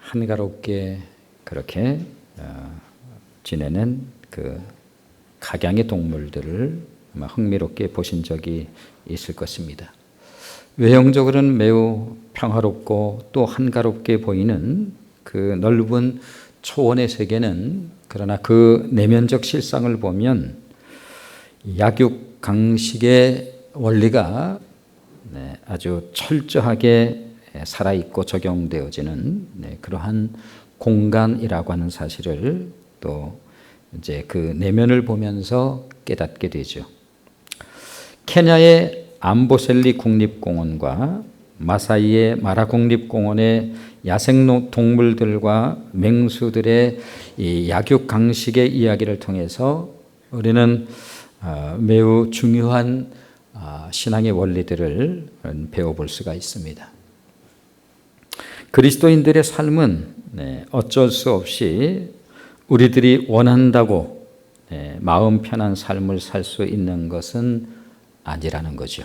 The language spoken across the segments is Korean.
한가롭게 그렇게 지내는 그 각양의 동물들을 아마 흥미롭게 보신 적이 있을 것입니다. 외형적으로는 매우 평화롭고 또 한가롭게 보이는 그 넓은 초원의 세계는, 그러나 그 내면적 실상을 보면 약육강식의 원리가 아주 철저하게 살아있고 적용되어지는 그러한 공간이라고 하는 사실을 또 이제 그 내면을 보면서 깨닫게 되죠. 케냐의 암보셀리 국립공원과 마사이의 마라 국립공원의 야생 동물들과 맹수들의 이 약육강식의 이야기를 통해서 우리는 매우 중요한 신앙의 원리들을 배워볼 수가 있습니다. 그리스도인들의 삶은 어쩔 수 없이 우리들이 원한다고 마음 편한 삶을 살 수 있는 것은 아니라는 거죠.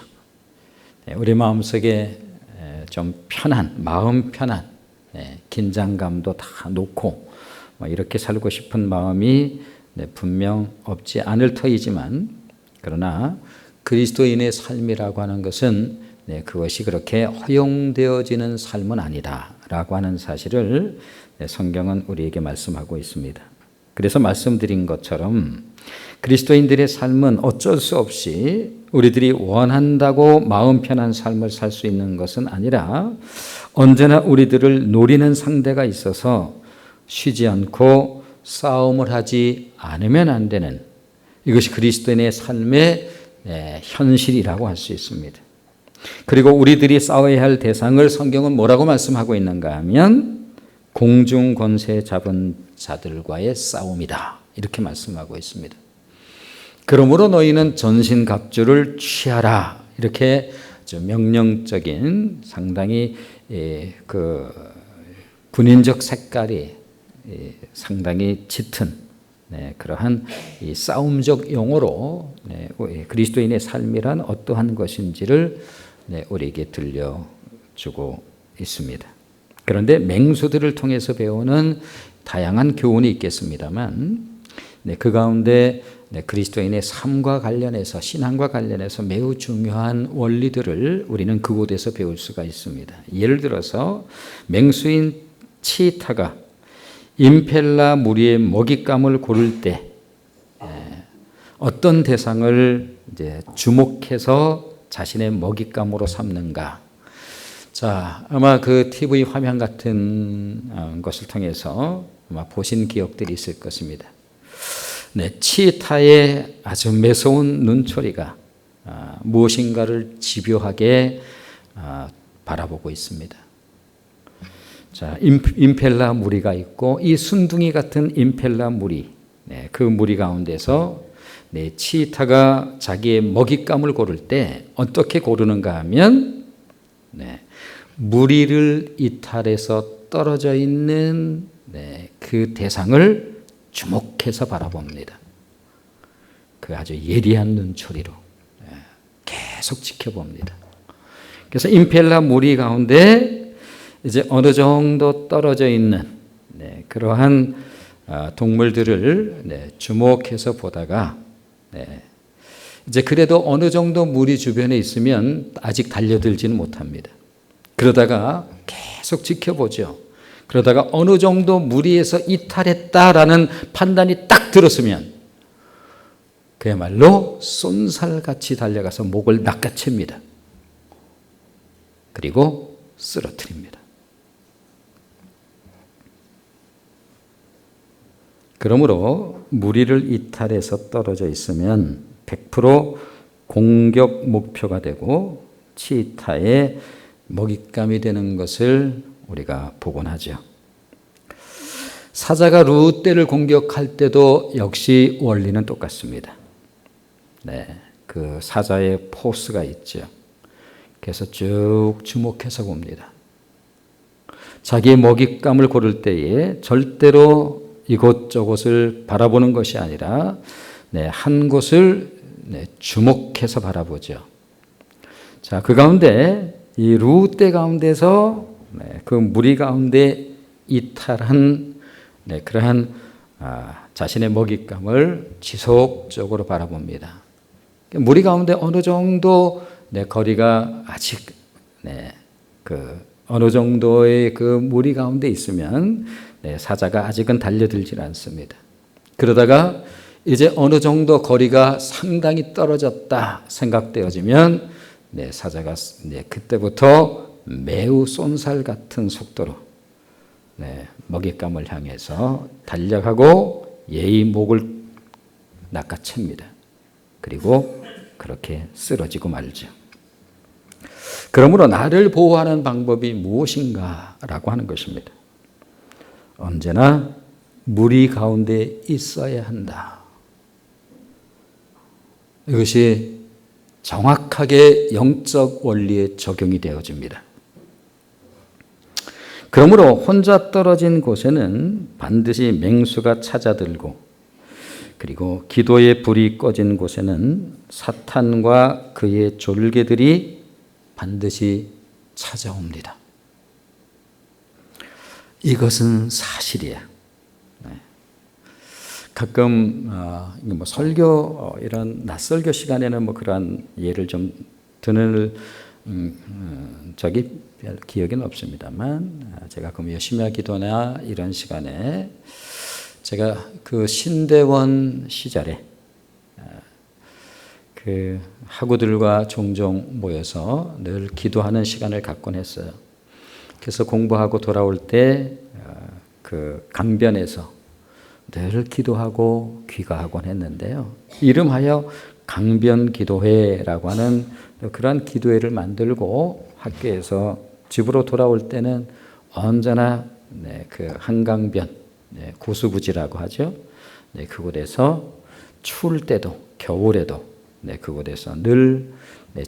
우리 마음속에 좀 편한, 마음 편한, 긴장감도 다 놓고 이렇게 살고 싶은 마음이 분명 없지 않을 터이지만, 그러나 그리스도인의 삶이라고 하는 것은 그것이 그렇게 허용되어지는 삶은 아니다라고 하는 사실을 성경은 우리에게 말씀하고 있습니다. 그래서 말씀드린 것처럼 그리스도인들의 삶은 어쩔 수 없이 우리들이 원한다고 마음 편한 삶을 살 수 있는 것은 아니라 언제나 우리들을 노리는 상대가 있어서 쉬지 않고 싸움을 하지 않으면 안 되는, 이것이 그리스도인의 삶의 현실이라고 할 수 있습니다. 그리고 우리들이 싸워야 할 대상을 성경은 뭐라고 말씀하고 있는가 하면 공중 권세 잡은 자들과의 싸움이다, 이렇게 말씀하고 있습니다. 그러므로 너희는 전신갑주를 취하라, 이렇게 명령적인 상당히 그 군인적 색깔이 상당히 짙은 그러한 이 싸움적 용어로 그리스도인의 삶이란 어떠한 것인지를 우리에게 들려주고 있습니다. 그런데 맹수들을 통해서 배우는 다양한 교훈이 있겠습니다만, 그 가운데 그리스도인의 삶과 관련해서, 신앙과 관련해서 매우 중요한 원리들을 우리는 그곳에서 배울 수가 있습니다. 예를 들어서 맹수인 치타가 임펠라 무리의 먹잇감을 고를 때 어떤 대상을 이제 주목해서 자신의 먹잇감으로 삼는가. 자, 아마 그 TV 화면 같은 것을 통해서 아마 보신 기억들이 있을 것입니다. 치타의 아주 매서운 눈초리가 무엇인가를 집요하게 바라보고 있습니다. 자, 임펠라 무리가 있고 이 순둥이 같은 임펠라 무리, 그 무리 가운데서 치타가 자기의 먹잇감을 고를 때 어떻게 고르는가 하면 무리를 이탈해서 떨어져 있는 그 대상을 주목해서 바라봅니다. 그 아주 예리한 눈초리로 계속 지켜봅니다. 그래서 임펠라 무리 가운데 이제 어느 정도 떨어져 있는 그러한 동물들을 주목해서 보다가 이제 그래도 어느 정도 무리 주변에 있으면 아직 달려들지는 못합니다. 그러다가 계속 지켜보죠. 그러다가 어느 정도 무리에서 이탈했다라는 판단이 딱 들었으면 그야말로 쏜살같이 달려가서 목을 낚아챕니다. 그리고 쓰러뜨립니다. 그러므로 무리를 이탈해서 떨어져 있으면 100% 공격 목표가 되고 치타의 먹잇감이 되는 것을 우리가 보곤 하죠. 사자가 룻대를 공격할 때도 역시 원리는 똑같습니다. 그 사자의 포스가 있죠. 그래서 쭉 주목해서 봅니다. 자기의 먹잇감을 고를 때에 절대로 이곳저곳을 바라보는 것이 아니라 한 곳을 주목해서 바라보죠. 자, 그 가운데 이 룻대 가운데서 그 무리 가운데 이탈한 그러한 자신의 먹잇감을 지속적으로 바라봅니다. 무리 가운데 어느 정도 거리가 아직 어느 정도의 그 무리 가운데 있으면 사자가 아직은 달려들질 않습니다. 그러다가 이제 어느 정도 거리가 상당히 떨어졌다 생각되어지면 사자가 그때부터 매우 쏜살 같은 속도로 먹잇감을 향해서 달려가고 예의 목을 낚아챕니다. 그리고 그렇게 쓰러지고 말죠. 그러므로 나를 보호하는 방법이 무엇인가라고 하는 것입니다. 언제나 무리 가운데 있어야 한다. 이것이 정확하게 영적 원리에 적용이 되어집니다. 그러므로 혼자 떨어진 곳에는 반드시 맹수가 찾아들고, 그리고 기도의 불이 꺼진 곳에는 사탄과 그의 졸개들이 반드시 찾아옵니다. 이것은 사실이에요. 가끔 뭐 설교 이런 낯설교 시간에는 뭐 그러한 예를 좀 드는 적이 별 기억은 없습니다만, 제가 그 여심야 기도나 이런 시간에 제가 그 신대원 시절에 그 학우들과 종종 모여서 늘 기도하는 시간을 갖곤 했어요. 그래서 공부하고 돌아올 때 그 강변에서 늘 기도하고 귀가하곤 했는데요. 이름하여 강변 기도회라고 하는 그러한 기도회를 만들고 학교에서 집으로 돌아올 때는 언제나 그 한강변, 고수부지라고 하죠. 그곳에서 추울 때도 겨울에도 그곳에서 늘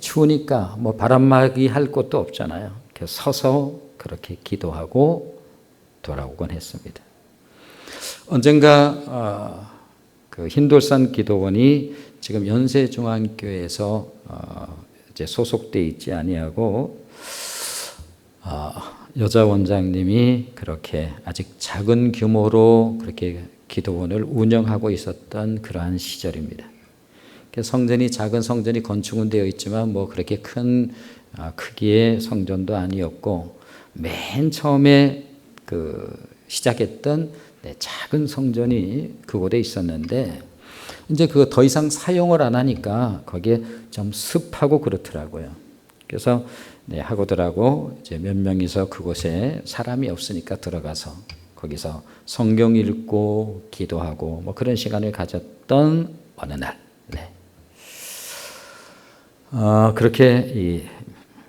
추우니까 뭐 바람막이 할 곳도 없잖아요. 그래서 서서 그렇게 기도하고 돌아오곤 했습니다. 언젠가 그 흰돌산 기도원이 지금 연세중앙교회에서 이제 소속돼 있지 아니하고 여자 원장님이 그렇게 아직 작은 규모로 그렇게 기도원을 운영하고 있었던 그러한 시절입니다. 성전이 작은 성전이 건축은 되어 있지만 뭐 그렇게 큰 크기의 성전도 아니었고, 맨 처음에 그 시작했던 작은 성전이 그곳에 있었는데, 이제 그거 더 이상 사용을 안 하니까 거기에 좀 습하고 그렇더라고요. 그래서 학우들하고 이제 몇 명이서 그곳에 사람이 없으니까 들어가서 거기서 성경 읽고 기도하고 뭐 그런 시간을 가졌던 어느 날, 그렇게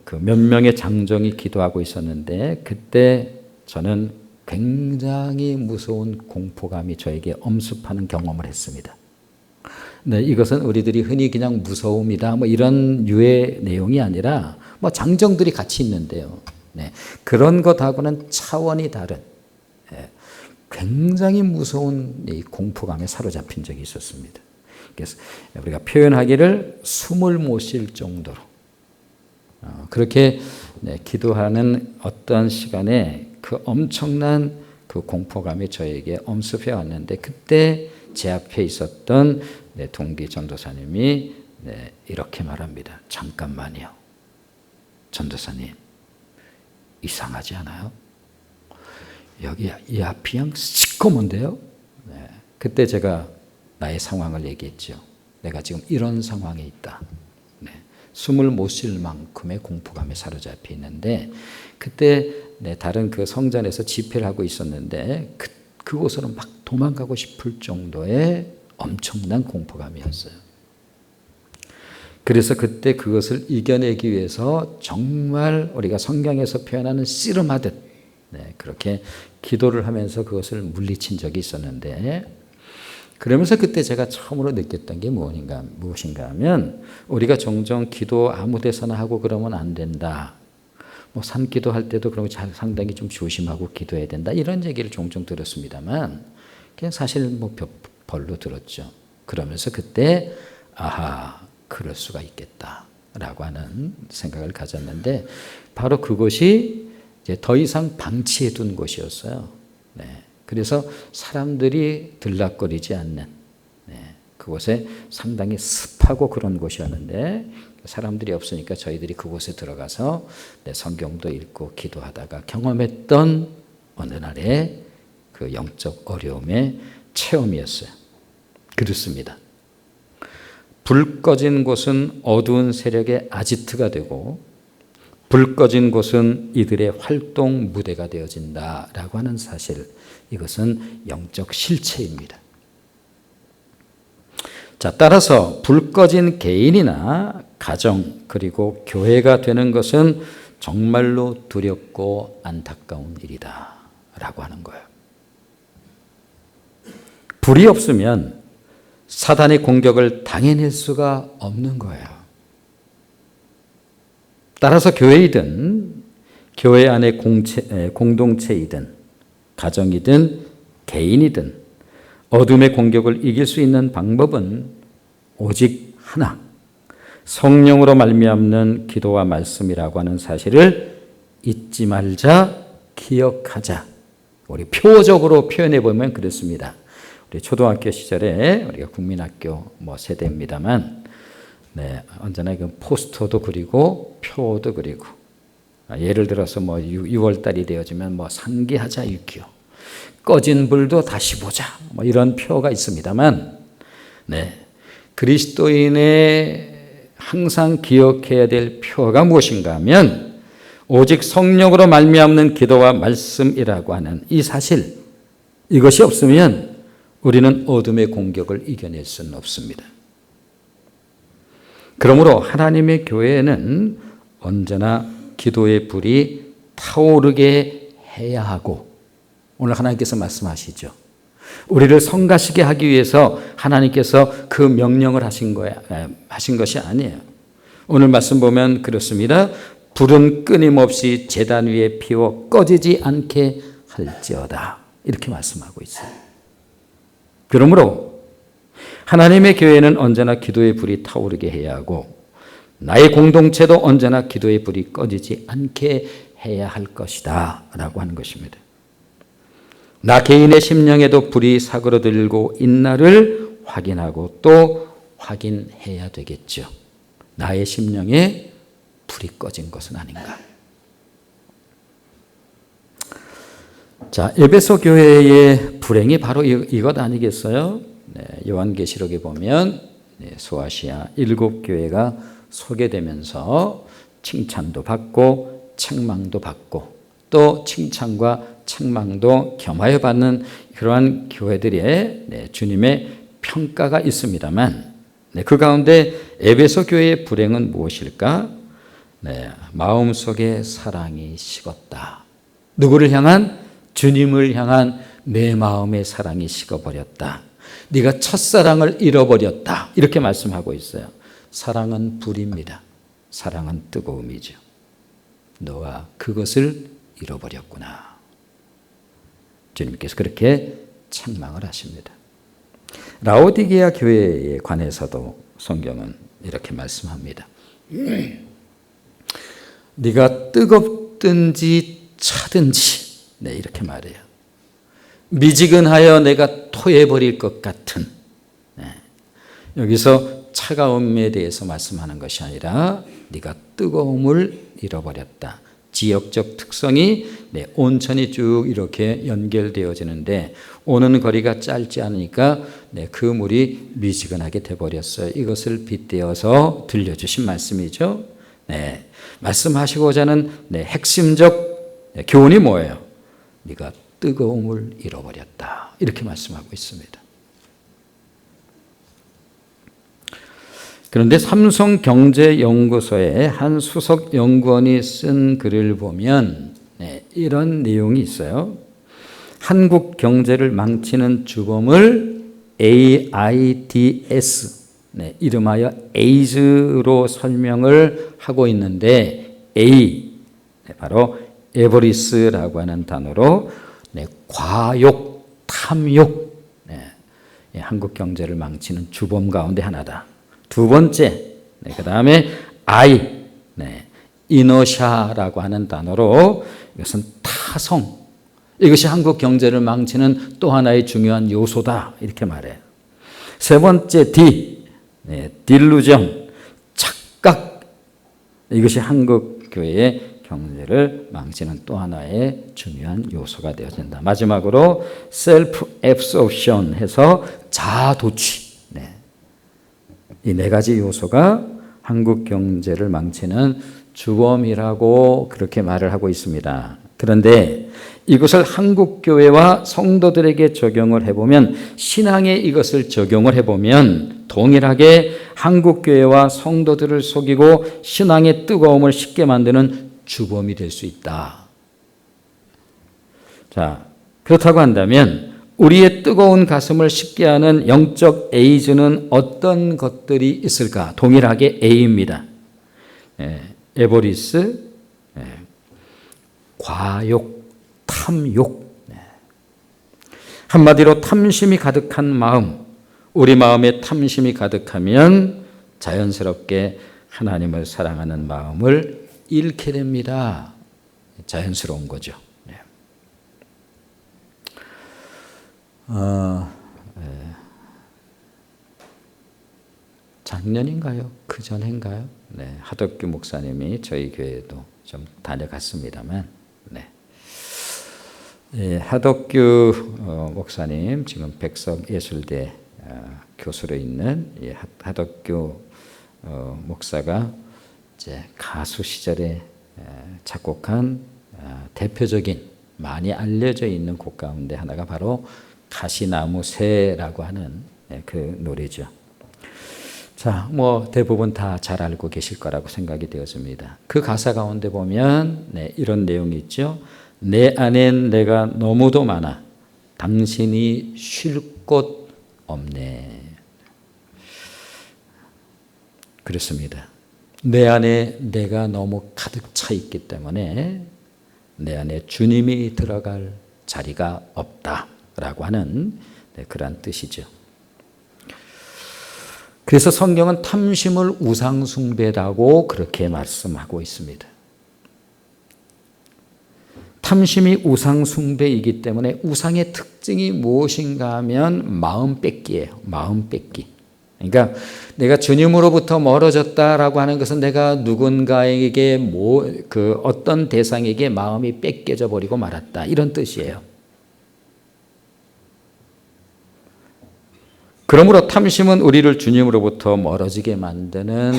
그 몇 명의 장정이 기도하고 있었는데, 그때 저는 굉장히 무서운 공포감이 저에게 엄습하는 경험을 했습니다. 이것은 우리들이 흔히 그냥 무서움이다 뭐 이런 유의 내용이 아니라 뭐 장정들이 같이 있는데요. 그런 것하고는 차원이 다른 굉장히 무서운 이 공포감에 사로잡힌 적이 있었습니다. 그래서 우리가 표현하기를 숨을 못 쉴 정도로 그렇게 기도하는 어떤 시간에 그 엄청난 그 공포감이 저에게 엄습해 왔는데, 그때 제 앞에 있었던 동기 전도사님이 이렇게 말합니다. 잠깐만요. 전도사님, 이상하지 않아요? 여기 이 앞이 그냥 시커먼데요? 그때 제가 나의 상황을 얘기했죠. 내가 지금 이런 상황에 있다. 숨을 못 쉴 만큼의 공포감에 사로잡혀 있는데, 그때 다른 그 성전에서 집회를 하고 있었는데 그곳으로 막 도망가고 싶을 정도의 엄청난 공포감이었어요. 그래서 그때 그것을 이겨내기 위해서 정말 우리가 성경에서 표현하는 씨름하듯 그렇게 기도를 하면서 그것을 물리친 적이 있었는데, 그러면서 그때 제가 처음으로 느꼈던 게 무엇인가 하면, 우리가 종종 기도 아무 데서나 하고 그러면 안 된다. 뭐 산기도 할 때도 그러면 상당히 좀 조심하고 기도해야 된다. 이런 얘기를 종종 들었습니다만, 그냥 사실 뭐 별로 들었죠. 그러면서 그때 그럴 수가 있겠다라고 하는 생각을 가졌는데, 바로 그것이 이제 더 이상 방치해 둔 것이었어요. 그래서 사람들이 들락거리지 않는 그곳에 상당히 습하고 그런 곳이었는데 사람들이 없으니까 저희들이 그곳에 들어가서 성경도 읽고 기도하다가 경험했던 어느 날의 그 영적 어려움의 체험이었어요. 그렇습니다. 불 꺼진 곳은 어두운 세력의 아지트가 되고 불 꺼진 곳은 이들의 활동 무대가 되어진다라고 하는 사실, 이것은 영적 실체입니다. 자, 따라서 불 꺼진 개인이나 가정 그리고 교회가 되는 것은 정말로 두렵고 안타까운 일이다 라고 하는 거예요. 불이 없으면 사단의 공격을 당해낼 수가 없는 거예요. 따라서 교회이든 교회 안의 공동체이든 가정이든 개인이든 어둠의 공격을 이길 수 있는 방법은 오직 하나, 성령으로 말미암는 기도와 말씀이라고 하는 사실을 잊지 말자, 기억하자. 우리 표어적으로 표현해 보면 그렇습니다. 우리 초등학교 시절에 우리가 국민학교 세대입니다만, 언제나 그 포스터도 그리고 표도 그리고, 예를 들어서 6월 달이 되어지면 상기하자 6.25, 꺼진 불도 다시 보자, 이런 표가 있습니다만, 그리스도인의 항상 기억해야 될 표가 무엇인가 하면 오직 성령으로 말미암는 기도와 말씀이라고 하는 이 사실, 이것이 없으면 우리는 어둠의 공격을 이겨낼 수는 없습니다. 그러므로 하나님의 교회에는 언제나 기도의 불이 타오르게 해야 하고, 오늘 하나님께서 말씀하시죠. 우리를 성가시게 하기 위해서 하나님께서 그 명령을 하신 것이 아니에요. 오늘 말씀 보면 그렇습니다. 불은 끊임없이 제단 위에 피워 꺼지지 않게 할지어다. 이렇게 말씀하고 있어요. 그러므로 하나님의 교회는 언제나 기도의 불이 타오르게 해야 하고, 나의 공동체도 언제나 기도의 불이 꺼지지 않게 해야 할 것이다 라고 하는 것입니다. 나 개인의 심령에도 불이 사그러들고 있나를 확인하고 또 확인해야 되겠죠. 나의 심령에 불이 꺼진 것은 아닌가. 자, 에베소 교회의 불행이 바로 이것 아니겠어요? 요한계시록에 보면 소아시아 7교회가 소개되면서 칭찬도 받고 책망도 받고 또 칭찬과 책망도 겸하여 받는 그러한 교회들의 주님의 평가가 있습니다만, 그 가운데 에베소 교회의 불행은 무엇일까? 마음속에 사랑이 식었다. 누구를 향한? 주님을 향한 내 마음의 사랑이 식어버렸다. 네가 첫사랑을 잃어버렸다. 이렇게 말씀하고 있어요. 사랑은 불입니다. 사랑은 뜨거움이죠. 너와 그것을 잃어버렸구나. 주님께서 그렇게 책망을 하십니다. 라오디게아 교회에 관해서도 성경은 이렇게 말씀합니다. 네가 뜨겁든지 차든지, 이렇게 말해요. 미지근하여 내가 토해버릴 것 같은, 여기서 차가움에 대해서 말씀하는 것이 아니라 네가 뜨거움을 잃어버렸다. 지역적 특성이 온천이 쭉 이렇게 연결되어지는데 오는 거리가 짧지 않으니까 그 물이 미지근하게 돼버렸어요. 이것을 빗대어서 들려주신 말씀이죠. 말씀하시고자 하는 핵심적 교훈이 뭐예요? 네가 뜨거움을 잃어버렸다. 이렇게 말씀하고 있습니다. 그런데 삼성경제연구소의 한 수석 연구원이 쓴 글을 보면 이런 내용이 있어요. 한국 경제를 망치는 주범을 AIDS, 이름하여 에이즈로 설명을 하고 있는데, A, 바로 에버리스라고 하는 단어로 과욕, 탐욕, 한국 경제를 망치는 주범 가운데 하나다. 두 번째, 그 다음에 I, 이너샤라고 하는 단어로 이것은 타성, 이것이 한국 경제를 망치는 또 하나의 중요한 요소다. 이렇게 말해요. 세 번째 D, 딜루전, 착각. 이것이 한국 교회의 경제를 망치는 또 하나의 중요한 요소가 되어진다. 마지막으로 셀프 앱소션 해서 자아도취. 이 네 가지 요소가 한국 경제를 망치는 주범이라고 그렇게 말을 하고 있습니다. 그런데 이것을 한국 교회와 성도들에게 적용을 해보면, 신앙에 이것을 적용을 해보면 동일하게 한국 교회와 성도들을 속이고 신앙의 뜨거움을 식게 만드는 주범이 될 수 있다. 자, 그렇다고 한다면 우리의 뜨거운 가슴을 식게 하는 영적 에이즈는 어떤 것들이 있을까? 동일하게 A입니다. 에보리스, 과욕, 탐욕. 한마디로 탐심이 가득한 마음. 우리 마음에 탐심이 가득하면 자연스럽게 하나님을 사랑하는 마음을 잃게 됩니다. 자연스러운 거죠. 작년인가요? 그 전인가요? 하덕규 목사님이 저희 교회도 좀 다녀갔습니다만, 하덕규 목사님 지금 백석예술대 교수로 있는 하덕규 목사가 이제 가수 시절에 작곡한 대표적인 많이 알려져 있는 곡 가운데 하나가 바로 가시나무 새라고 하는 그 노래죠. 자, 뭐 대부분 다 잘 알고 계실 거라고 생각이 되었습니다. 그 가사 가운데 보면 이런 내용이 있죠. 내 안엔 내가 너무도 많아 당신이 쉴 곳 없네. 그렇습니다. 내 안에 내가 너무 가득 차 있기 때문에 내 안에 주님이 들어갈 자리가 없다라고 하는 그러한 뜻이죠. 그래서 성경은 탐심을 우상숭배라고 그렇게 말씀하고 있습니다. 탐심이 우상숭배이기 때문에 우상의 특징이 무엇인가 하면 마음 뺏기예요. 마음 뺏기. 그러니까 내가 주님으로부터 멀어졌다라고 하는 것은 내가 누군가에게 그 어떤 대상에게 마음이 뺏겨져 버리고 말았다, 이런 뜻이에요. 그러므로 탐심은 우리를 주님으로부터 멀어지게 만드는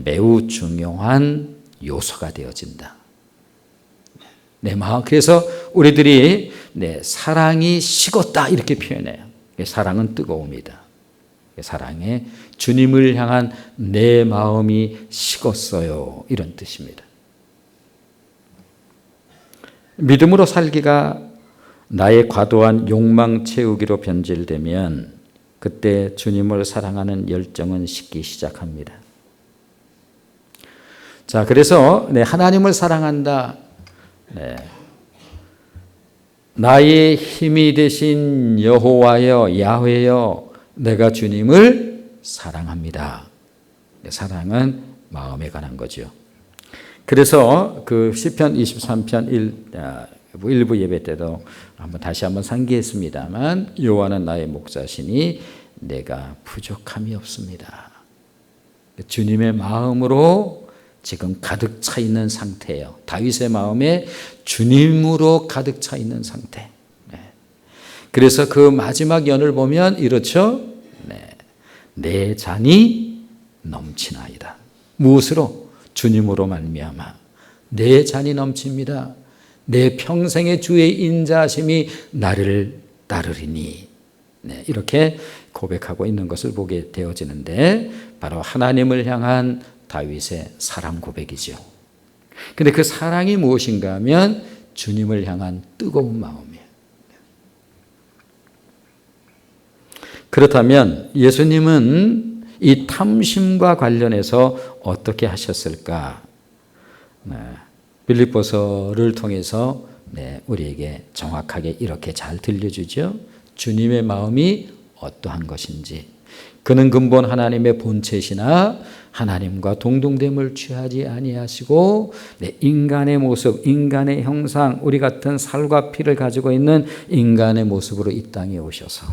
매우 중요한 요소가 되어진다. 내 마음. 그래서 우리들이 사랑이 식었다 이렇게 표현해요. 사랑은 뜨거움이다. 사랑에 주님을 향한 내 마음이 식었어요, 이런 뜻입니다. 믿음으로 살기가 나의 과도한 욕망 채우기로 변질되면 그때 주님을 사랑하는 열정은 식기 시작합니다. 자, 그래서 하나님을 사랑한다. 나의 힘이 되신 여호와여, 야훼여, 내가 주님을 사랑합니다. 사랑은 마음에 관한 거죠. 그래서 그 시편 23편 일부 예배 때도 다시 한번 상기했습니다만, 여호와는 나의 목자시니 내가 부족함이 없습니다. 주님의 마음으로 지금 가득 차 있는 상태예요. 다윗의 마음에 주님으로 가득 차 있는 상태. 그래서 그 마지막 연을 보면 이렇죠. 내 잔이 넘치나이다. 무엇으로? 주님으로 말미암아 내 잔이 넘칩니다. 내 평생의 주의 인자하심이 나를 따르리니. 이렇게 고백하고 있는 것을 보게 되어지는데, 바로 하나님을 향한 다윗의 사랑 고백이죠. 그런데 그 사랑이 무엇인가 하면 주님을 향한 뜨거운 마음이에요. 그렇다면 예수님은 이 탐심과 관련해서 어떻게 하셨을까? 빌립보서를 통해서 우리에게 정확하게 이렇게 잘 들려주죠. 주님의 마음이 어떠한 것인지. 그는 근본 하나님의 본체시나 하나님과 동등됨을 취하지 아니하시고 인간의 모습, 인간의 형상, 우리 같은 살과 피를 가지고 있는 인간의 모습으로 이 땅에 오셔서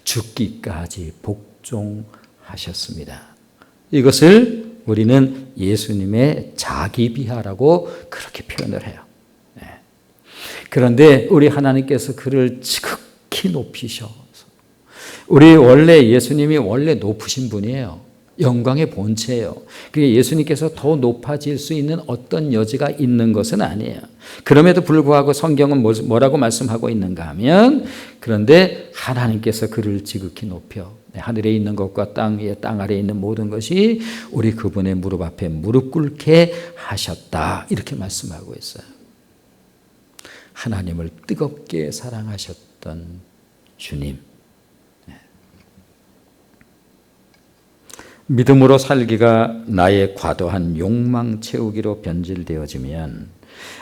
죽기까지 복종하셨습니다. 이것을 우리는 예수님의 자기 비하라고 그렇게 표현을 해요. 그런데 우리 하나님께서 그를 지극히 높이셔서, 우리 원래 예수님이 원래 높으신 분이에요. 영광의 본체예요. 그게 예수님께서 더 높아질 수 있는 어떤 여지가 있는 것은 아니에요. 그럼에도 불구하고 성경은 뭐라고 말씀하고 있는가 하면, 그런데 하나님께서 그를 지극히 높여 하늘에 있는 것과 땅 위에 땅 아래에 있는 모든 것이 우리 그분의 무릎 앞에 무릎 꿇게 하셨다, 이렇게 말씀하고 있어요. 하나님을 뜨겁게 사랑하셨던 주님, 믿음으로 살기가 나의 과도한 욕망 채우기로 변질되어지면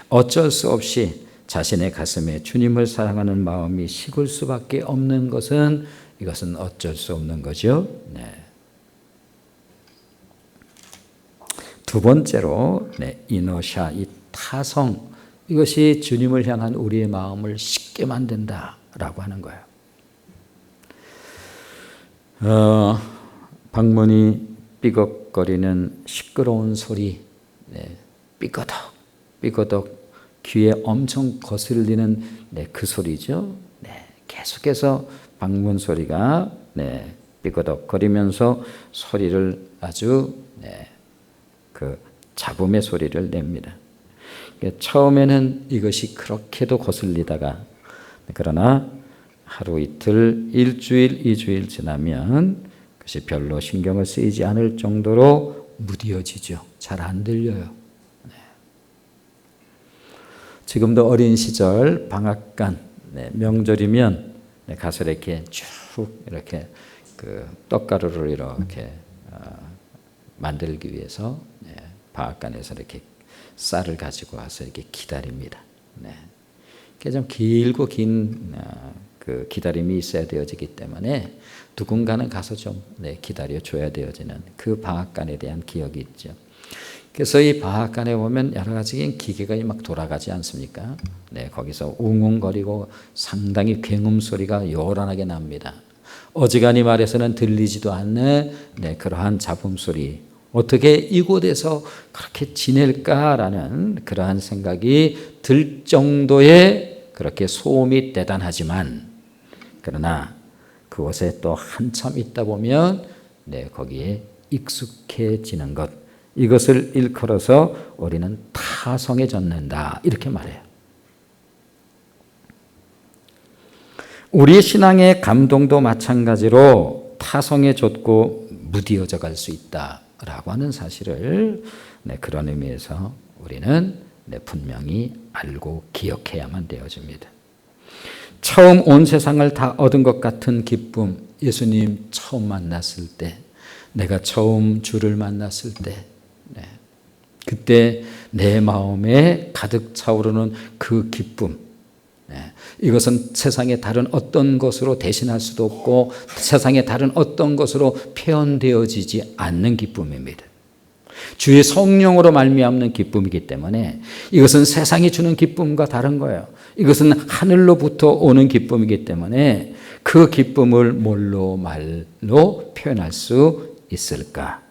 어쩔 수 없이 자신의 가슴에 주님을 사랑하는 마음이 식을 수밖에 없는 것은, 이것은 어쩔 수 없는 거죠. 두 번째로 이너샤, 이 타성, 이것이 주님을 향한 우리의 마음을 식게 만든다라고 하는 거예요. 방문이 삐걱거리는 시끄러운 소리, 삐거덕 삐거덕 귀에 엄청 거슬리는 그 소리죠. 계속해서 방문 소리가 삐거덕거리면서 소리를 아주 그 잡음의 소리를 냅니다. 처음에는 이것이 그렇게도 거슬리다가, 그러나 하루 이틀, 일주일, 2주일 지나면 그것이 별로 신경을 쓰이지 않을 정도로 무뎌지죠. 잘 안 들려요. 지금도 어린 시절 방앗간, 명절이면 가서 이렇게 쭉 이렇게 그 떡가루를 이렇게 만들기 위해서 방앗간에서 이렇게 쌀을 가지고 와서 이렇게 기다립니다. 그게 좀 길고 긴 그 기다림이 있어야 되어지기 때문에 누군가는 가서 좀 기다려 줘야 되어지는 그 방앗간에 대한 기억이 있죠. 그래서 이 방앗간에 보면 여러 가지 기계가 막 돌아가지 않습니까? 거기서 웅웅거리고 상당히 굉음 소리가 요란하게 납니다. 어지간히 말해서는 들리지도 않는 그러한 잡음 소리. 어떻게 이곳에서 그렇게 지낼까라는 그러한 생각이 들 정도의 그렇게 소음이 대단하지만, 그러나 그곳에 또 한참 있다 보면 거기에 익숙해지는 것, 이것을 일컬어서 우리는 타성해졌는다, 이렇게 말해요. 우리 신앙의 감동도 마찬가지로 타성해졌고 무디어져 갈 수 있다라고 하는 사실을 그런 의미에서 우리는 분명히 알고 기억해야만 되어집니다. 처음 온 세상을 다 얻은 것 같은 기쁨, 예수님 처음 만났을 때, 내가 처음 주를 만났을 때, 그때 내 마음에 가득 차오르는 그 기쁨, 이것은 세상의 다른 어떤 것으로 대신할 수도 없고 세상의 다른 어떤 것으로 표현되어지지 않는 기쁨입니다. 주의 성령으로 말미암는 기쁨이기 때문에 이것은 세상이 주는 기쁨과 다른 거예요. 이것은 하늘로부터 오는 기쁨이기 때문에 그 기쁨을 뭘로 말로 표현할 수 있을까?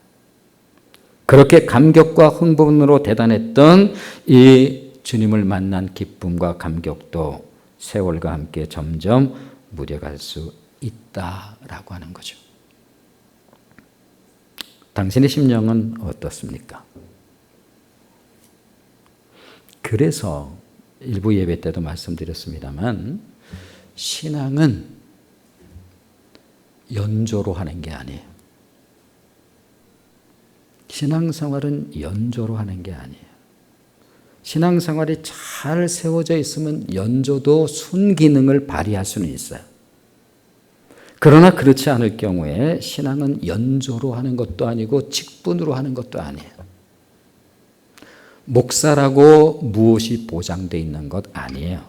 그렇게 감격과 흥분으로 대단했던 이 주님을 만난 기쁨과 감격도 세월과 함께 점점 무뎌갈 수 있다라고 하는 거죠. 당신의 심령은 어떻습니까? 그래서 일부 예배 때도 말씀드렸습니다만, 신앙은 연조로 하는 게 아니에요. 신앙생활은 연조로 하는 게 아니에요. 신앙생활이 잘 세워져 있으면 연조도 순기능을 발휘할 수는 있어요. 그러나 그렇지 않을 경우에 신앙은 연조로 하는 것도 아니고 직분으로 하는 것도 아니에요. 목사라고 무엇이 보장되어 있는 것 아니에요.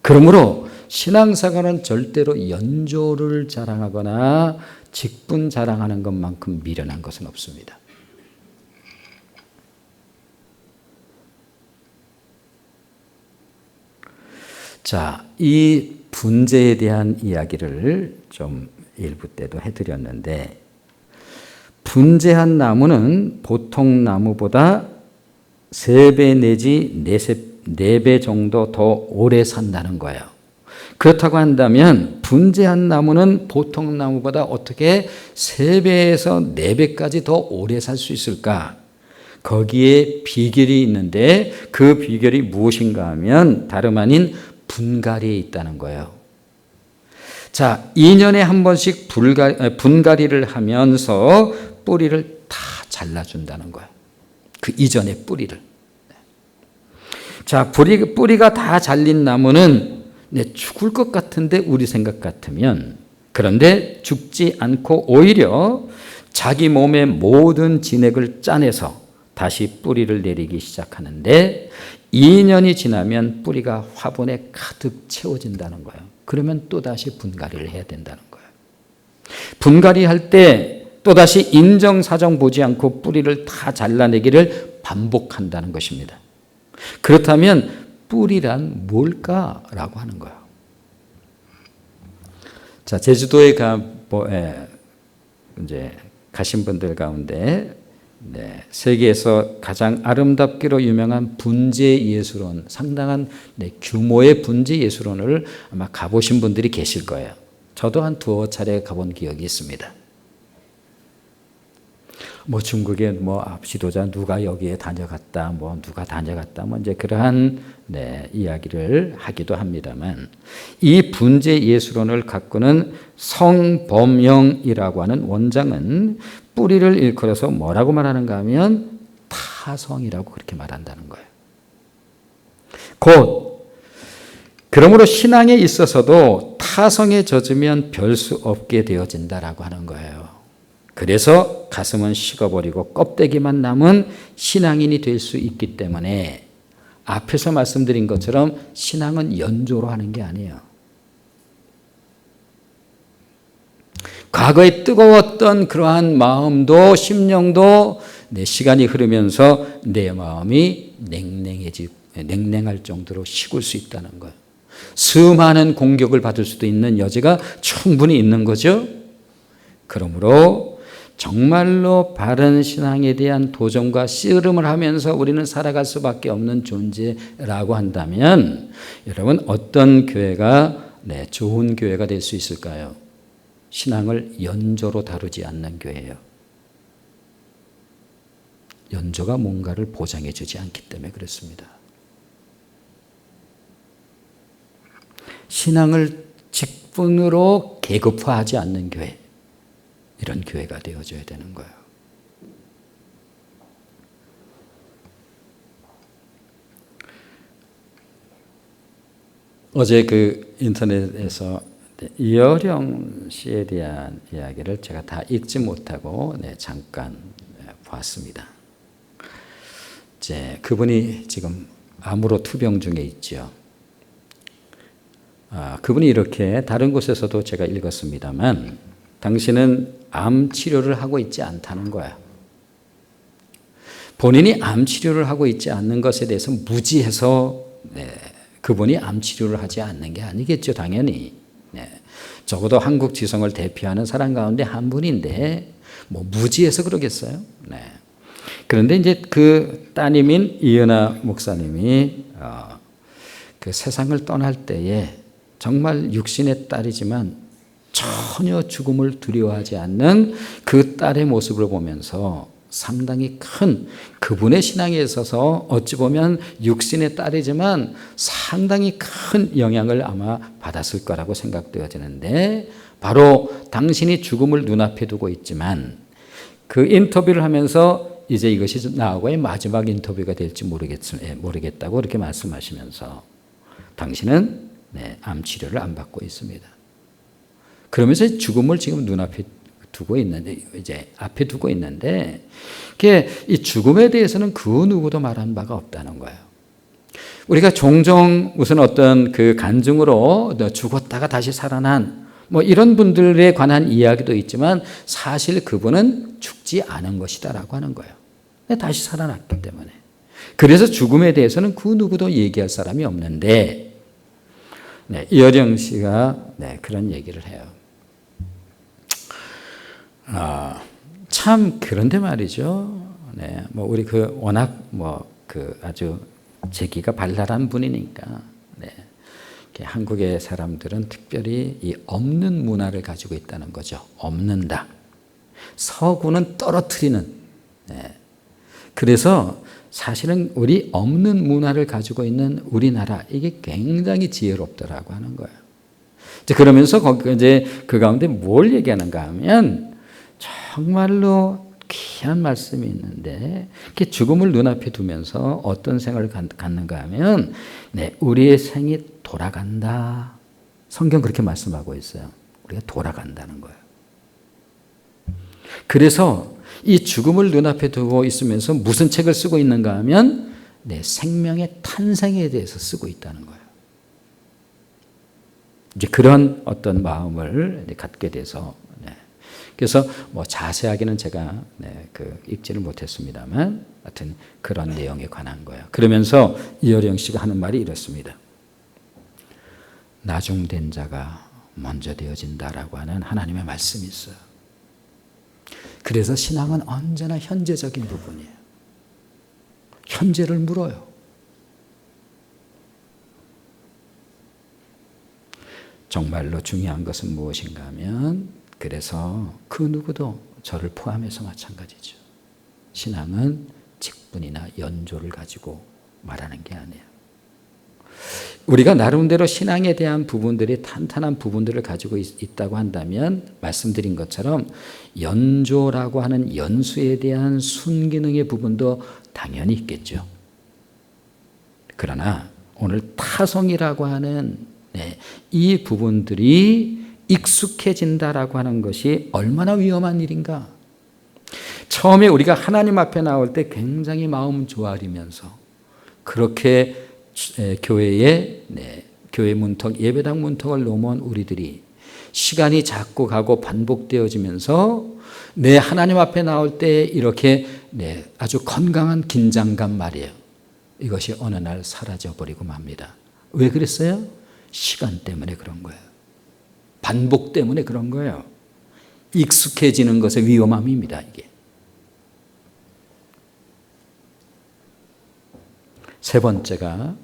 그러므로 신앙생활은 절대로 연조를 자랑하거나 직분 자랑하는 것만큼 미련한 것은 없습니다. 자, 이 분재에 대한 이야기를 좀 일부 때도 해드렸는데, 분재한 나무는 보통 나무보다 3배 내지 4배 정도 더 오래 산다는 거예요. 그렇다고 한다면 분재한 나무는 보통 나무보다 어떻게 3배에서 4배까지 더 오래 살 수 있을까? 거기에 비결이 있는데 그 비결이 무엇인가 하면 다름 아닌 분갈이에 있다는 거예요. 자, 2년에 한 번씩 분갈이를 하면서 뿌리를 다 잘라준다는 거예요. 그 이전의 뿌리를. 자, 뿌리가 다 잘린 나무는 죽을 것 같은데 우리 생각 같으면, 그런데 죽지 않고 오히려 자기 몸의 모든 진액을 짜내서 다시 뿌리를 내리기 시작하는데 2년이 지나면 뿌리가 화분에 가득 채워진다는 거예요. 그러면 또다시 분갈이를 해야 된다는 거예요. 분갈이할 때 또다시 인정사정 보지 않고 뿌리를 다 잘라내기를 반복한다는 것입니다. 그렇다면 뿌리란 뭘까라고 하는 거예요. 자, 제주도에 이제 가신 분들 가운데 세계에서 가장 아름답기로 유명한 분재 예술원, 상당한 규모의 분재 예술원을 아마 가보신 분들이 계실 거예요. 저도 한 2차례 가본 기억이 있습니다. 중국의 지도자 누가 여기에 다녀갔다, 누가 다녀갔다, 이제 그러한 이야기를 하기도 합니다만, 이 분재 예술원을 가꾸는 성범영이라고 하는 원장은 뿌리를 일컬어서 뭐라고 말하는가 하면 타성이라고 그렇게 말한다는 거예요. 곧 그러므로 신앙에 있어서도 타성에 젖으면 별 수 없게 되어진다라고 하는 거예요. 그래서 가슴은 식어버리고 껍데기만 남은 신앙인이 될 수 있기 때문에 앞에서 말씀드린 것처럼 신앙은 연조로 하는 게 아니에요. 과거에 뜨거웠던 그러한 마음도 심령도 시간이 흐르면서 내 마음이 냉랭할 정도로 식을 수 있다는 거예요. 수많은 공격을 받을 수도 있는 여지가 충분히 있는 거죠. 그러므로 정말로 바른 신앙에 대한 도전과 씨름을 하면서 우리는 살아갈 수밖에 없는 존재라고 한다면, 여러분 어떤 교회가 좋은 교회가 될 수 있을까요? 신앙을 연조로 다루지 않는 교회예요. 연조가 뭔가를 보장해 주지 않기 때문에 그렇습니다. 신앙을 직분으로 계급화하지 않는 교회, 이런 교회가 되어줘야 되는 거예요. 어제 그 인터넷에서 이어령 씨에 대한 이야기를 제가 다 읽지 못하고 잠깐 봤습니다. 그분이 지금 암으로 투병 중에 있죠. 그분이 이렇게 다른 곳에서도 제가 읽었습니다만, 당신은 암 치료를 하고 있지 않다는 거야. 본인이 암 치료를 하고 있지 않는 것에 대해서 무지해서 그분이 암 치료를 하지 않는 게 아니겠죠, 당연히. 적어도 한국 지성을 대표하는 사람 가운데 한 분인데 무지해서 그러겠어요? 그런데 이제 그 따님인 이은하 목사님이 그 세상을 떠날 때에 정말 육신의 딸이지만 전혀 죽음을 두려워하지 않는 그 딸의 모습을 보면서 상당히 큰, 그분의 신앙에 있어서 어찌 보면 육신의 딸이지만 상당히 큰 영향을 아마 받았을 거라고 생각되어지는데, 바로 당신이 죽음을 눈앞에 두고 있지만 그 인터뷰를 하면서 이제 이것이 나하고의 마지막 인터뷰가 될지 모르겠다고 그렇게 말씀하시면서 당신은 암 치료를 안 받고 있습니다. 그러면서 죽음을 지금 눈앞에 두고 있는데, 이제 앞에 두고 있는데, 이 죽음에 대해서는 그 누구도 말한 바가 없다는 거예요. 우리가 종종 무슨 어떤 그 간증으로 죽었다가 다시 살아난 뭐 이런 분들에 관한 이야기도 있지만 사실 그분은 죽지 않은 것이다라고 하는 거예요. 다시 살아났기 때문에. 그래서 죽음에 대해서는 그 누구도 얘기할 사람이 없는데, 이어령 씨가 그런 얘기를 해요. 참 그런데 말이죠. 뭐 우리 그 워낙 뭐 그 아주 재기가 발랄한 분이니까, 한국의 사람들은 특별히 이 없는 문화를 가지고 있다는 거죠. 없는다. 서구는 떨어뜨리는. 그래서 사실은 우리 없는 문화를 가지고 있는 우리나라, 이게 굉장히 지혜롭더라고 하는 거예요. 그러면서 거기 이제 그 가운데 뭘 얘기하는가 하면 정말로 귀한 말씀이 있는데, 이렇게 죽음을 눈앞에 두면서 어떤 생각을 갖는가 하면, 우리의 생이 돌아간다. 성경 그렇게 말씀하고 있어요. 우리가 돌아간다는 거예요. 그래서 이 죽음을 눈앞에 두고 있으면서 무슨 책을 쓰고 있는가 하면 내 생명의 탄생에 대해서 쓰고 있다는 거예요. 이제 그런 어떤 마음을 갖게 돼서, 그래서 뭐 자세하게는 제가 읽지를 못했습니다만 하여튼 그런 내용에 관한 거예요. 그러면서 이어령 씨가 하는 말이 이렇습니다. 나중된 자가 먼저 되어진다라고 하는 하나님의 말씀이 있어요. 그래서 신앙은 언제나 현재적인 부분이에요. 현재를 물어요. 정말로 중요한 것은 무엇인가 하면, 그래서 그 누구도 저를 포함해서 마찬가지죠. 신앙은 직분이나 연조를 가지고 말하는 게 아니에요. 우리가 나름대로 신앙에 대한 부분들이 탄탄한 부분들을 가지고 있다고 한다면 말씀드린 것처럼 연조라고 하는 연수에 대한 순기능의 부분도 당연히 있겠죠. 그러나 오늘 타성이라고 하는 이 부분들이 익숙해진다라고 하는 것이 얼마나 위험한 일인가. 처음에 우리가 하나님 앞에 나올 때 굉장히 마음 조아리면서 그렇게 교회에 교회 문턱, 예배당 문턱을 넘어온 우리들이 시간이 자꾸 가고 반복되어지면서 내 하나님 앞에 나올 때 이렇게 아주 건강한 긴장감 말이에요. 이것이 어느 날 사라져버리고 맙니다. 왜 그랬어요? 시간 때문에 그런 거예요. 반복 때문에 그런 거예요. 익숙해지는 것의 위험함입니다, 이게. 세 번째가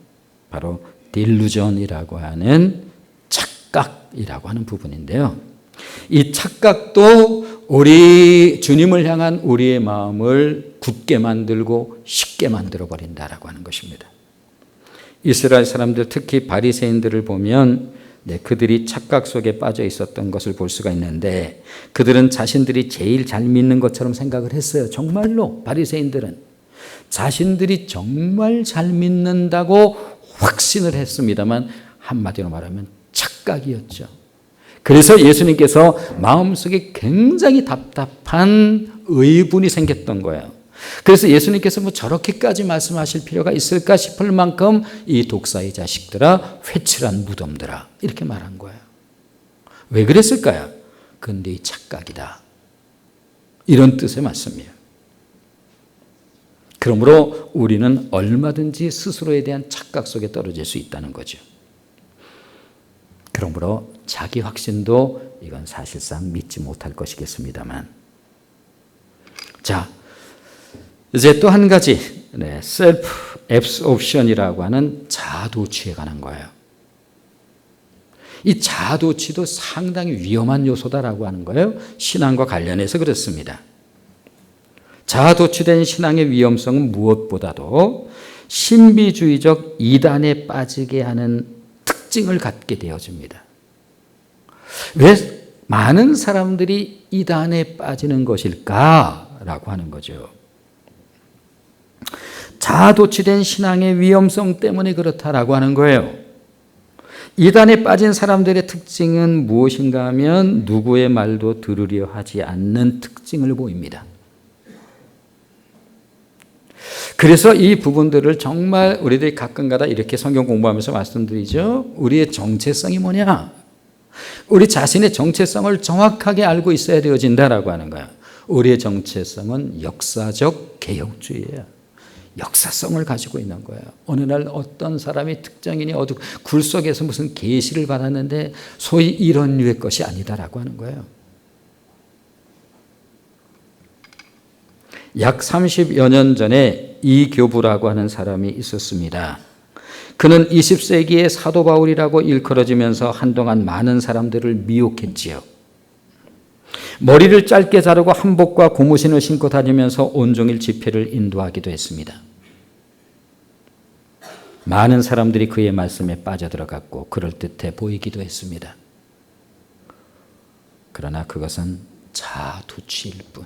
바로 딜루전이라고 하는 착각이라고 하는 부분인데요. 이 착각도 우리 주님을 향한 우리의 마음을 굳게 만들고 쉽게 만들어 버린다라고 하는 것입니다. 이스라엘 사람들, 특히 바리새인들을 보면 그들이 착각 속에 빠져 있었던 것을 볼 수가 있는데, 그들은 자신들이 제일 잘 믿는 것처럼 생각을 했어요. 정말로 바리새인들은 자신들이 정말 잘 믿는다고 확신을 했습니다만 한마디로 말하면 착각이었죠. 그래서 예수님께서 마음속에 굉장히 답답한 의분이 생겼던 거예요. 그래서 예수님께서 뭐 저렇게까지 말씀하실 필요가 있을까 싶을 만큼 이 독사의 자식들아, 회칠한 무덤들아, 이렇게 말한 거예요. 왜 그랬을까요? 그건 네 착각이다, 이런 뜻의 말씀이에요. 그러므로 우리는 얼마든지 스스로에 대한 착각 속에 떨어질 수 있다는 거죠. 그러므로 자기 확신도 이건 사실상 믿지 못할 것이겠습니다만, 자, 이제 또 한 가지, 셀프 앱소프션이라고 하는 자아도취에 관한 거예요. 이 자아도취도 상당히 위험한 요소다라고 하는 거예요. 신앙과 관련해서 그렇습니다. 자아도취된 신앙의 위험성은 무엇보다도 신비주의적 이단에 빠지게 하는 특징을 갖게 되어집니다. 왜 많은 사람들이 이단에 빠지는 것일까라고 하는 거죠. 자아도취된 신앙의 위험성 때문에 그렇다라고 하는 거예요. 이단에 빠진 사람들의 특징은 무엇인가 하면 누구의 말도 들으려 하지 않는 특징을 보입니다. 그래서 이 부분들을 정말 우리들이 가끔가다 이렇게 성경 공부하면서 말씀드리죠. 우리의 정체성이 뭐냐? 우리 자신의 정체성을 정확하게 알고 있어야 되어진다라고 하는 거야. 우리의 정체성은 역사적 개혁주의예요. 역사성을 가지고 있는 거예요. 어느 날 어떤 사람이 특정인이 굴 속에서 무슨 계시를 받았는데 소위 이런 류의 것이 아니다라고 하는 거예요. 약 30여 년 전에 이교부라고 하는 사람이 있었습니다. 그는 20세기의 사도 바울이라고 일컬어지면서 한동안 많은 사람들을 미혹했지요. 머리를 짧게 자르고 한복과 고무신을 신고 다니면서 온종일 집회를 인도하기도 했습니다. 많은 사람들이 그의 말씀에 빠져들어갔고 그럴듯해 보이기도 했습니다. 그러나 그것은 자아도취일 뿐.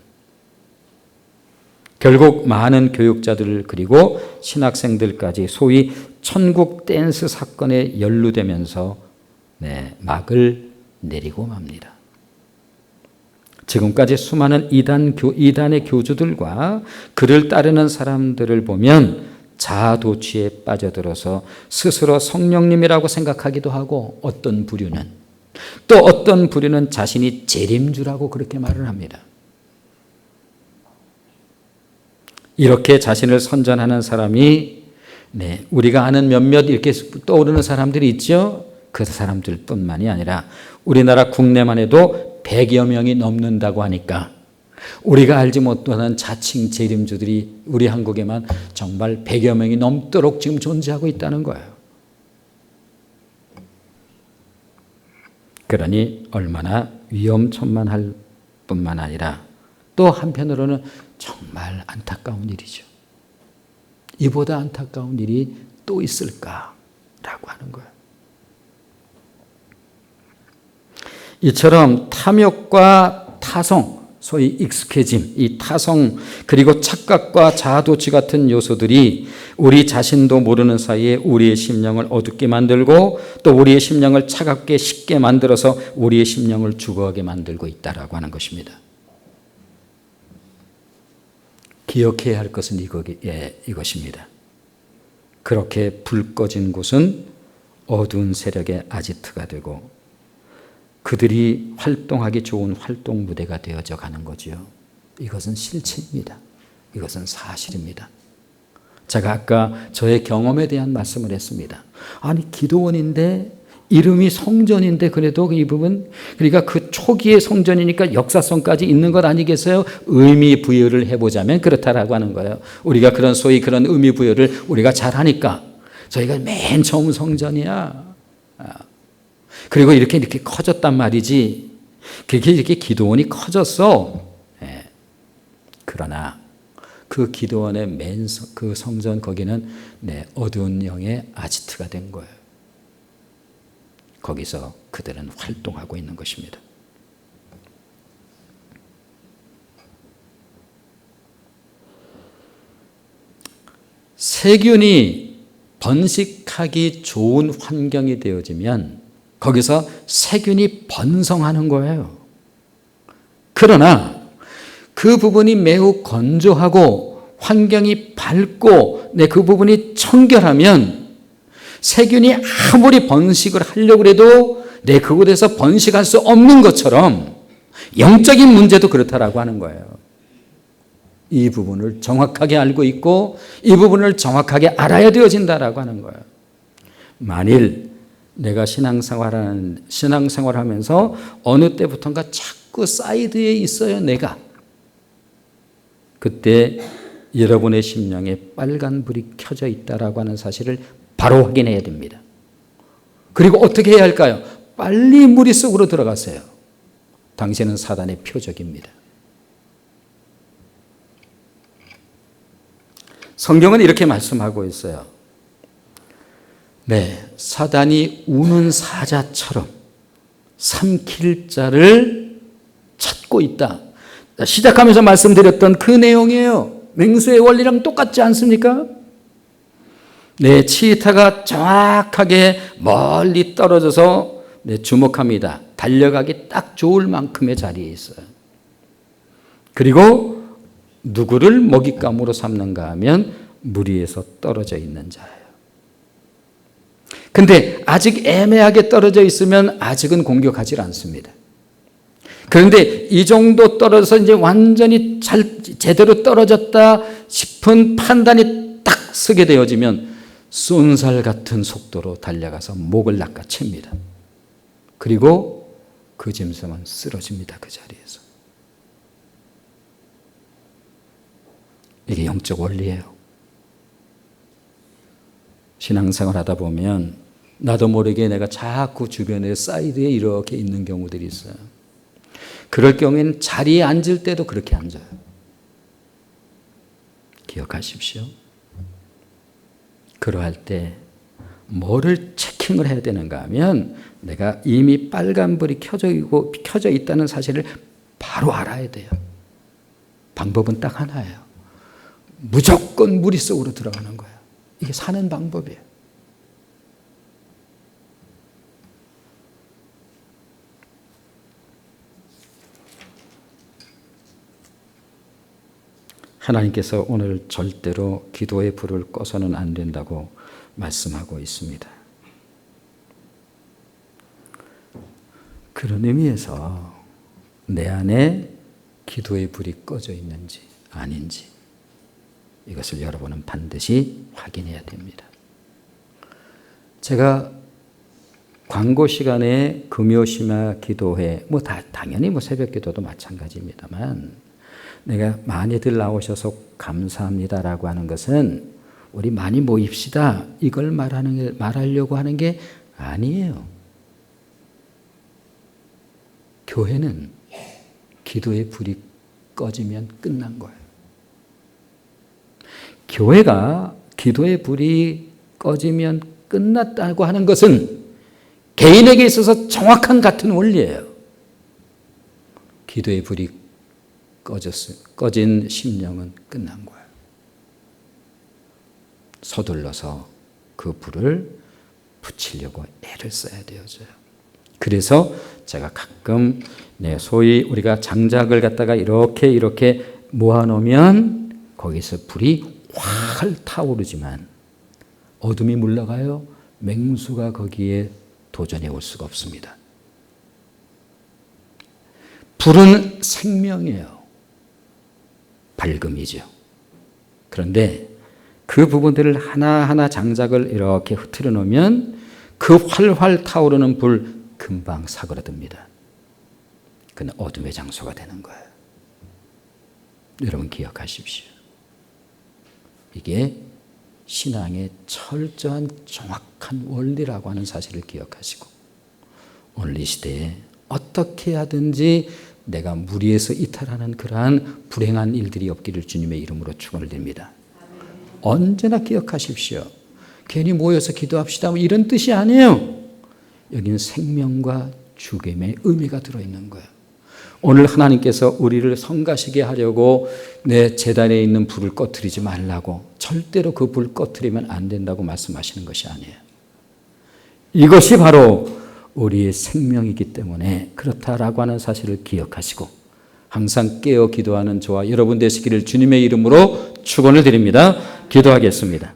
결국 많은 교육자들 그리고 신학생들까지 소위 천국 댄스 사건에 연루되면서 막을 내리고 맙니다. 지금까지 수많은 이단의 교주들과 그를 따르는 사람들을 보면 자아도취에 빠져들어서 스스로 성령님이라고 생각하기도 하고 어떤 부류는 자신이 재림주라고 그렇게 말을 합니다. 이렇게 자신을 선전하는 사람이 우리가 아는 몇몇 이렇게 떠오르는 사람들이 있죠. 그 사람들뿐만이 아니라 우리나라 국내만 해도 100여 명이 넘는다고 하니까 우리가 알지 못하는 자칭 재림주들이 우리 한국에만 정말 100여 명이 넘도록 지금 존재하고 있다는 거예요. 그러니 얼마나 위험천만할 뿐만 아니라 또 한편으로는 정말 안타까운 일이죠. 이보다 안타까운 일이 또 있을까라고 하는 거예요. 이처럼 탐욕과 타성, 소위 익숙해짐, 이 타성 그리고 착각과 자아도취 같은 요소들이 우리 자신도 모르는 사이에 우리의 심령을 어둡게 만들고 또 우리의 심령을 차갑게 식게 만들어서 우리의 심령을 죽어가게 만들고 있다라고 하는 것입니다. 기억해야 할 것은 이것입니다. 그렇게 불 꺼진 곳은 어두운 세력의 아지트가 되고 그들이 활동하기 좋은 활동 무대가 되어져 가는 거지요. 이것은 실체입니다. 이것은 사실입니다. 제가 아까 저의 경험에 대한 말씀을 했습니다. 아니 기도원인데 이름이 성전인데 그래도 이 부분 그러니까 그 초기의 성전이니까 역사성까지 있는 것 아니겠어요? 의미 부여를 해보자면 그렇다라고 하는 거예요. 우리가 그런 소위 그런 의미 부여를 우리가 잘하니까 저희가 맨 처음 성전이야. 그리고 이렇게 커졌단 말이지. 그렇게 이렇게 기도원이 커졌어. 그러나 그 기도원의 그 성전 거기는 어두운 영의 아지트가 된 거예요. 거기서 그들은 활동하고 있는 것입니다. 세균이 번식하기 좋은 환경이 되어지면 거기서 세균이 번성하는 거예요. 그러나 그 부분이 매우 건조하고 환경이 밝고 그 부분이 청결하면 세균이 아무리 번식을 하려고 해도 그곳에서 번식할 수 없는 것처럼 영적인 문제도 그렇다라고 하는 거예요. 이 부분을 정확하게 알고 있고 이 부분을 정확하게 알아야 되어진다라고 하는 거예요. 만일 내가 신앙생활하면서 어느 때부턴가 자꾸 사이드에 있어요. 내가. 그때 여러분의 심령에 빨간불이 켜져 있다라고 하는 사실을 바로 확인해야 됩니다. 그리고 어떻게 해야 할까요? 빨리 무리 속으로 들어가세요. 당신은 사단의 표적입니다. 성경은 이렇게 말씀하고 있어요. 사단이 우는 사자처럼 삼킬 자를 찾고 있다. 시작하면서 말씀드렸던 그 내용이에요. 맹수의 원리랑 똑같지 않습니까? 치이타가 정확하게 멀리 떨어져서 주목합니다. 달려가기 딱 좋을 만큼의 자리에 있어요. 그리고 누구를 먹잇감으로 삼는가 하면 물 위에서 떨어져 있는 자예요. 근데 아직 애매하게 떨어져 있으면 아직은 공격하지 않습니다. 그런데 이 정도 떨어져서 이제 완전히 제대로 떨어졌다 싶은 판단이 딱 서게 되어지면 쏜살 같은 속도로 달려가서 목을 낚아챕니다. 그리고 그 짐승은 쓰러집니다. 그 자리에서. 이게 영적 원리예요. 신앙생활 하다 보면 나도 모르게 내가 자꾸 주변에 사이드에 이렇게 있는 경우들이 있어요. 그럴 경우에는 자리에 앉을 때도 그렇게 앉아요. 기억하십시오. 그러할 때 뭐를 체킹을 해야 되는가 하면 내가 이미 빨간불이 켜져 있다는 사실을 바로 알아야 돼요. 방법은 딱 하나예요. 무조건 무리 속으로 들어가는 거예요. 이게 사는 방법이에요. 하나님께서 오늘 절대로 기도의 불을 꺼서는 안 된다고 말씀하고 있습니다. 그런 의미에서 내 안에 기도의 불이 꺼져 있는지 아닌지 이것을 여러분은 반드시 확인해야 됩니다. 제가 광고 시간에 금요심야 기도회, 당연히 새벽 기도도 마찬가지입니다만 내가 많이들 나오셔서 감사합니다라고 하는 것은 우리 많이 모입시다 이걸 말하려고 하는 게 아니에요. 교회는 기도의 불이 꺼지면 끝난 거예요. 교회가 기도의 불이 꺼지면 끝났다고 하는 것은 개인에게 있어서 정확한 같은 원리예요. 기도의 불이 꺼진 심령은 끝난 거예요. 서둘러서 그 불을 붙이려고 애를 써야 되어져요. 그래서 제가 가끔 소위 우리가 장작을 갖다가 이렇게 모아놓으면 거기서 불이 활 타오르지만 어둠이 물러가요. 맹수가 거기에 도전해 올 수가 없습니다. 불은 생명이에요. 밝음이죠. 그런데 그 부분들을 하나하나 장작을 이렇게 흐트려 놓으면 그 활활 타오르는 불 금방 사그라듭니다. 그는 어둠의 장소가 되는 거예요. 여러분 기억하십시오. 이게 신앙의 철저한 정확한 원리라고 하는 사실을 기억하시고 오늘 이 시대에 어떻게 하든지 내가 무리에서 이탈하는 그러한 불행한 일들이 없기를 주님의 이름으로 축원을 드립니다. 언제나 기억하십시오. 괜히 모여서 기도합시다 이런 뜻이 아니에요. 여기는 생명과 죽음의 의미가 들어있는 거예요. 오늘 하나님께서 우리를 성가시게 하려고 내 제단에 있는 불을 꺼뜨리지 말라고 절대로 그 불 꺼뜨리면 안 된다고 말씀하시는 것이 아니에요. 이것이 바로 우리의 생명이기 때문에 그렇다라고 하는 사실을 기억하시고 항상 깨어 기도하는 저와 여러분 되시기를 주님의 이름으로 축원을 드립니다. 기도하겠습니다.